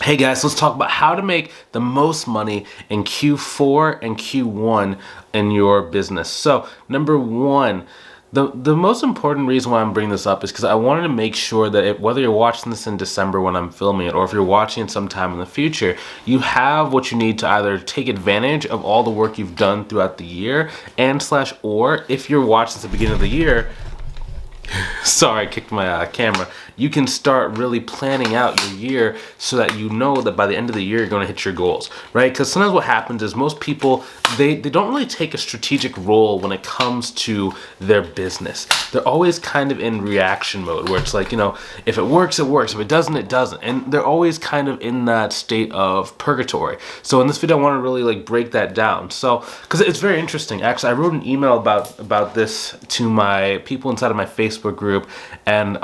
Hey guys, let's talk about how to make the most money in Q4 and Q1 in your business. So, number one, the most important reason why I'm bringing this up is because I wanted to make sure that whether you're watching this in December when I'm filming it, or if you're watching it sometime in the future, you have what you need to either take advantage of all the work you've done throughout the year or if you're watching this at the beginning of the year, sorry, I kicked my camera. You can start really planning out your year so that you know that by the end of the year you're going to hit your goals, right? Because sometimes what happens is most people, they don't really take a strategic role when it comes to their business. They're always kind of in reaction mode where it's like, if it works, it works. If it doesn't, it doesn't. And they're always kind of in that state of purgatory. So in this video, I want to really break that down. So, because it's very interesting. Actually, I wrote an email about this to my people inside of my Facebook group and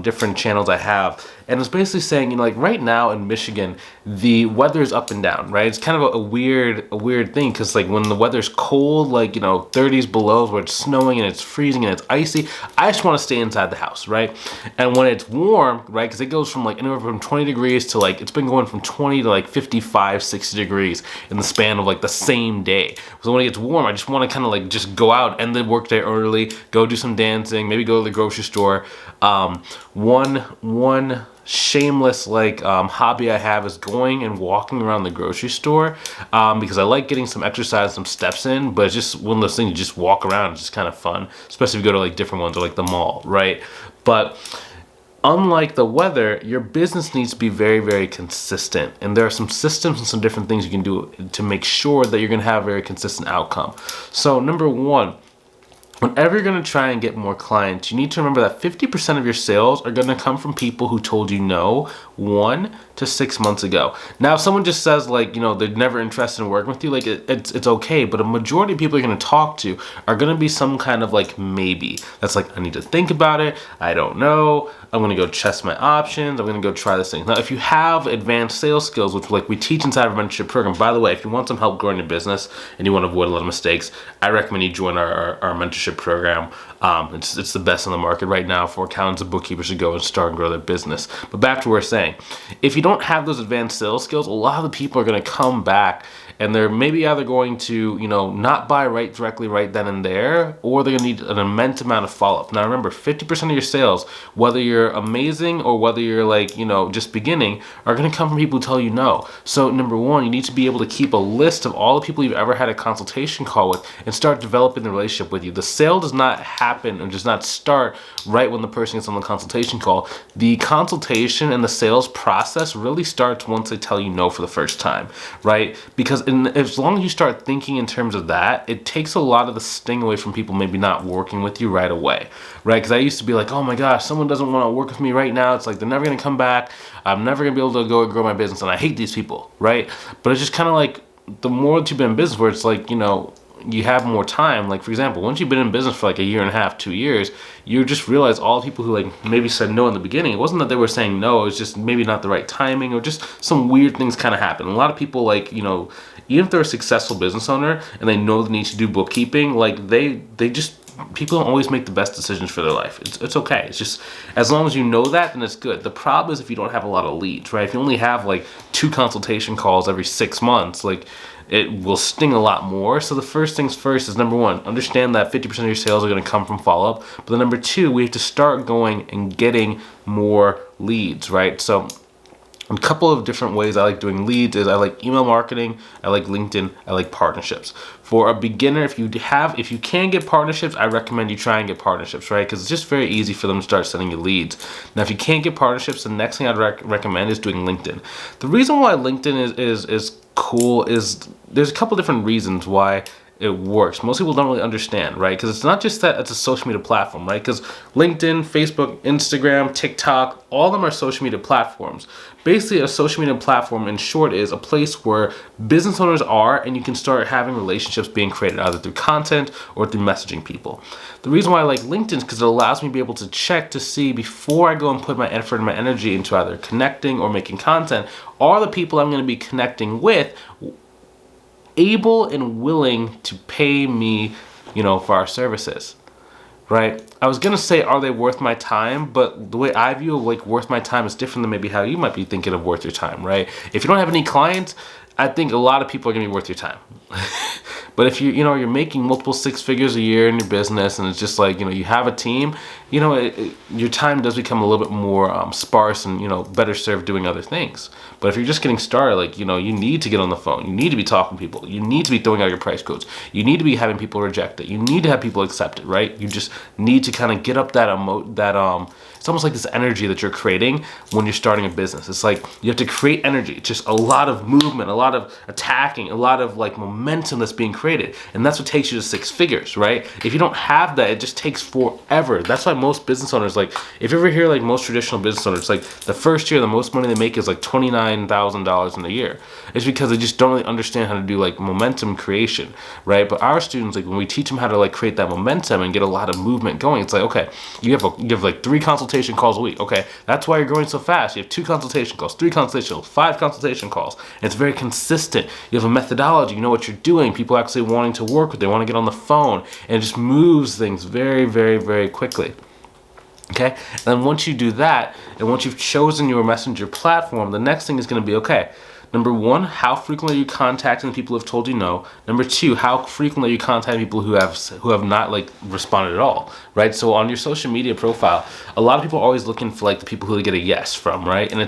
different channels I have, and it's basically saying, right now in Michigan, the weather is up and down, right? It's kind of a weird thing because when the weather's cold, 30s below, where it's snowing and it's freezing and it's icy, I just want to stay inside the house, right? And when it's warm, right, because it goes from anywhere from 20 degrees to it's been going from 20 to 55, 60 degrees in the span of the same day. So when it gets warm, I just want to kind of just go out, end the workday early, go do some dancing, maybe go to the grocery store. One shameless hobby I have is going and walking around the grocery store because I like getting some exercise, some steps in, but it's just one of those things you just walk around. It's just kind of fun, especially if you go to different ones or the mall, right? But unlike the weather, your business needs to be very, very consistent. And there are some systems and some different things you can do to make sure that you're going to have a very consistent outcome. So number one, whenever you're going to try and get more clients, you need to remember that 50% of your sales are going to come from people who told you no 1 to 6 months ago. Now, if someone just says they're never interested in working with you, it's okay. But a majority of people you're going to talk to are going to be some kind of maybe. That's I need to think about it. I don't know. I'm going to go test my options. I'm going to go try this thing. Now, if you have advanced sales skills, which we teach inside our mentorship program, by the way, if you want some help growing your business and you want to avoid a lot of mistakes, I recommend you join our mentorship program. It's the best on the market right now for accountants and bookkeepers to go and start and grow their business. But back to what we're saying, if you don't have those advanced sales skills, a lot of the people are going to come back and they're maybe either going to, not buy directly right then and there, or they're going to need an immense amount of follow-up. Now remember, 50% of your sales, whether you're amazing or whether you're just beginning, are going to come from people who tell you no. So number one, you need to be able to keep a list of all the people you've ever had a consultation call with and start developing the relationship with you. The sale does not happen and does not start right when the person gets on the consultation call. The consultation and the sales process really starts once they tell you no for the first time, right? Because as long as you start thinking in terms of that, it takes a lot of the sting away from people maybe not working with you right away, right? Because I used to be oh my gosh, someone doesn't want to work with me right now. It's they're never going to come back. I'm never going to be able to go and grow my business, and I hate these people, right? But it's just kind of the more that you've been in business where it's you have more time. For example, once you've been in business for a year and a half, 2 years, you just realize all the people who maybe said no in the beginning, it wasn't that they were saying no, it was just maybe not the right timing or just some weird things kind of happen. A lot of people even if they're a successful business owner and they know they need to do bookkeeping, they just, people don't always make the best decisions for their life. It's okay. It's just, as long as you know that, then it's good. The problem is if you don't have a lot of leads, right? If you only have 2 consultation calls every 6 months, it will sting a lot more. So the first things first is number one, understand that 50% of your sales are going to come from follow-up. But then number two, we have to start going and getting more leads, right? So a couple of different ways I like doing leads is I like email marketing, I like LinkedIn, I like partnerships. For a beginner, if you can get partnerships, I recommend you try and get partnerships, right? Because it's just very easy for them to start sending you leads. Now, if you can't get partnerships, the next thing I'd recommend is doing LinkedIn. The reason why LinkedIn is cool is there's a couple different reasons why it works. Most people don't really understand, right? Because it's not just that it's a social media platform, right? Because LinkedIn, Facebook, Instagram, TikTok, all of them are social media platforms. Basically, a social media platform, in short, is a place where business owners are and you can start having relationships being created either through content or through messaging people. The reason why I like LinkedIn is because it allows me to be able to check to see before I go and put my effort and my energy into either connecting or making content, are the people I'm going to be connecting with able and willing to pay me, for our services, right? I was gonna say, are they worth my time? But the way I view like worth my time is different than maybe how you might be thinking of worth your time, right? If you don't have any clients, I think a lot of people are gonna be worth your time. But if you're making multiple six figures a year in your business, and it's just like, you have a team, your time does become a little bit more sparse and, better served doing other things. But if you're just getting started, like, you need to get on the phone. You need to be talking to people. You need to be throwing out your price codes. You need to be having people reject it. You need to have people accept it, right? You just need to kind of get up that it's almost like this energy that you're creating when you're starting a business. It's like you have to create energy, just a lot of movement, a lot of attacking, a lot of like momentum that's being created. And that's what takes you to six figures, right? If you don't have that, it just takes forever. That's why most business owners, like if you ever hear like most traditional business owners, like the first year, the most money they make is like $29,000 in a year. It's because they just don't really understand how to do like momentum creation, right? But our students, like when we teach them how to like create that momentum and get a lot of movement going, it's like, okay, you have like 3 consultation calls a week. Okay, that's why you're growing so fast. You have 2 consultation calls, 3 consultation calls, 5 consultation calls. And it's very consistent. You have a methodology. You know what you're doing. People actually wanting to work with. They want to get on the phone, and it just moves things very, very, very quickly. Okay, and then once you do that, and once you've chosen your messenger platform, the next thing is going to be, okay, number 1, how frequently are you contacting the people who have told you no? Number 2, how frequently are you contacting people who have not like responded at all, right? So on your social media profile, a lot of people are always looking for like the people who they get a yes from, right? And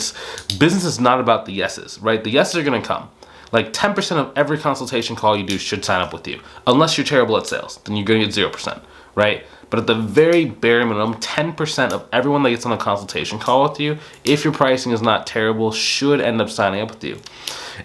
business is not about the yeses, right? The yeses are going to come. Like 10% of every consultation call you do should sign up with you. Unless you're terrible at sales, then you're going to get 0%, right? But at the very bare minimum, 10% of everyone that gets on a consultation call with you, if your pricing is not terrible, should end up signing up with you.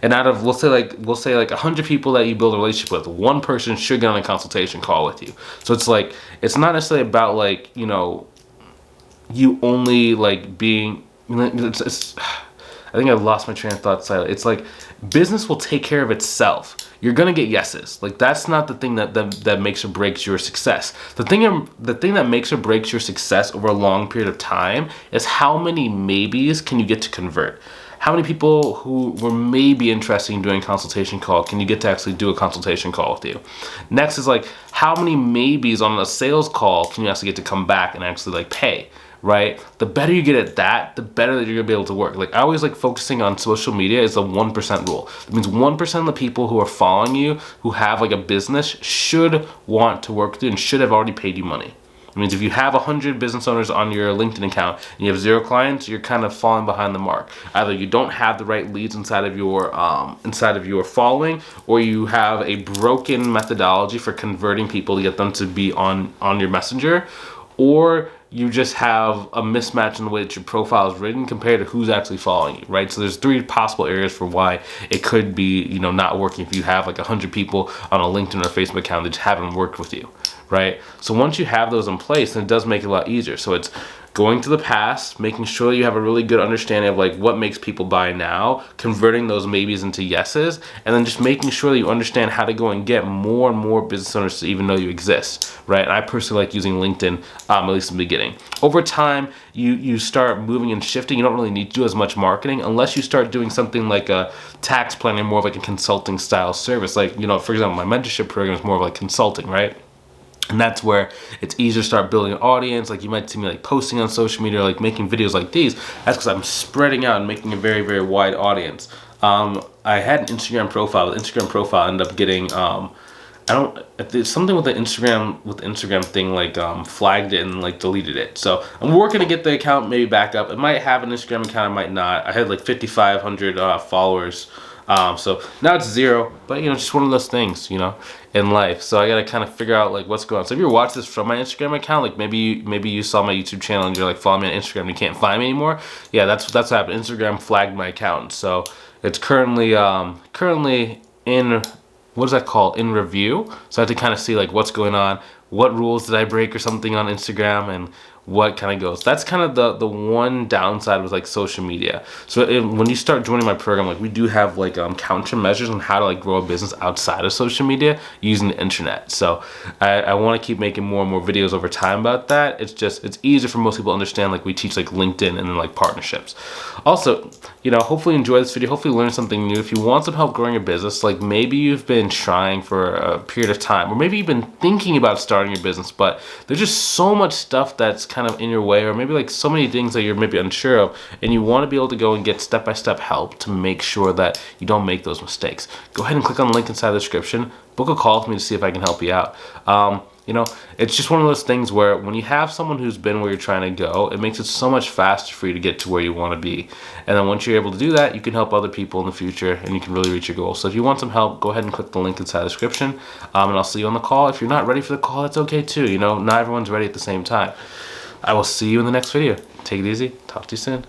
And out of, we'll say like 100 people that you build a relationship with, 1 person should get on a consultation call with you. So it's like, it's not necessarily about like, you only like being, I think I lost my train of thought slightly. It's like business will take care of itself. You're gonna get yeses. Like that's not the thing that makes or breaks your success. The thing that makes or breaks your success over a long period of time is how many maybes can you get to convert. How many people who were maybe interested in doing a consultation call can you get to actually do a consultation call with you? Next is like how many maybes on a sales call can you actually get to come back and actually like pay? Right? The better you get at that, the better that you're gonna be able to work. Like I always like focusing on social media is the 1% rule. It means 1% of the people who are following you, who have like a business, should want to work with you and should have already paid you money. It means if you have 100 business owners on your LinkedIn account and you have 0 clients, you're kind of falling behind the mark. Either you don't have the right leads inside of your following, or you have a broken methodology for converting people to get them to be on your messenger, or you just have a mismatch in the way that your profile is written compared to who's actually following you, right? So there's 3 possible areas for why it could be, not working if you have like 100 people on a LinkedIn or Facebook account that just haven't worked with you, right? So once you have those in place, then it does make it a lot easier. So it's going to the past, making sure you have a really good understanding of like what makes people buy now, converting those maybes into yeses, and then just making sure that you understand how to go and get more and more business owners to even know you exist, right? And I personally like using LinkedIn, at least in the beginning. Over time, you start moving and shifting. You don't really need to do as much marketing unless you start doing something like a tax planning, more of like a consulting style service. Like, for example, my mentorship program is more of like consulting, right? And that's where it's easier to start building an audience. Like you might see me like posting on social media, or like making videos like these. That's because I'm spreading out and making a very, very wide audience. I had an Instagram profile. The Instagram profile ended up getting, there's something with the Instagram thing, like flagged it and like deleted it. So I'm working to get the account maybe back up. It might have an Instagram account, it might not. I had like 5,500 followers. So now it's 0, but just one of those things, in life. So I gotta kind of figure out like what's going on. So if you're watching this from my Instagram account, like maybe you saw my YouTube channel and you're like following me on Instagram and you can't find me anymore. Yeah, that's what happened. Instagram flagged my account. So it's currently in, what is that called? In review. So I have to kind of see like what's going on, what rules did I break or something on Instagram, and what kind of goes. That's kind of the one downside with like social media. So when you start joining my program, like we do have like countermeasures on how to like grow a business outside of social media using the internet. So I want to keep making more and more videos over time about that. It's easier for most people to understand. Like we teach like LinkedIn and then like partnerships. Also, hopefully enjoy this video. Hopefully learn something new. If you want some help growing your business, like maybe you've been trying for a period of time, or maybe you've been thinking about starting starting your business, but there's just so much stuff that's kind of in your way, or maybe like so many things that you're maybe unsure of, and you want to be able to go and get step-by-step help to make sure that you don't make those mistakes. Go ahead and click on the link inside the description. Book a call with me to see if I can help you out. You know, it's just one of those things where when you have someone who's been where you're trying to go, it makes it so much faster for you to get to where you want to be. And then once you're able to do that, you can help other people in the future and you can really reach your goals. So if you want some help, go ahead and click the link inside the description, and I'll see you on the call. If you're not ready for the call, that's okay too. You know, not everyone's ready at the same time. I will see you in the next video. Take it easy. Talk to you soon.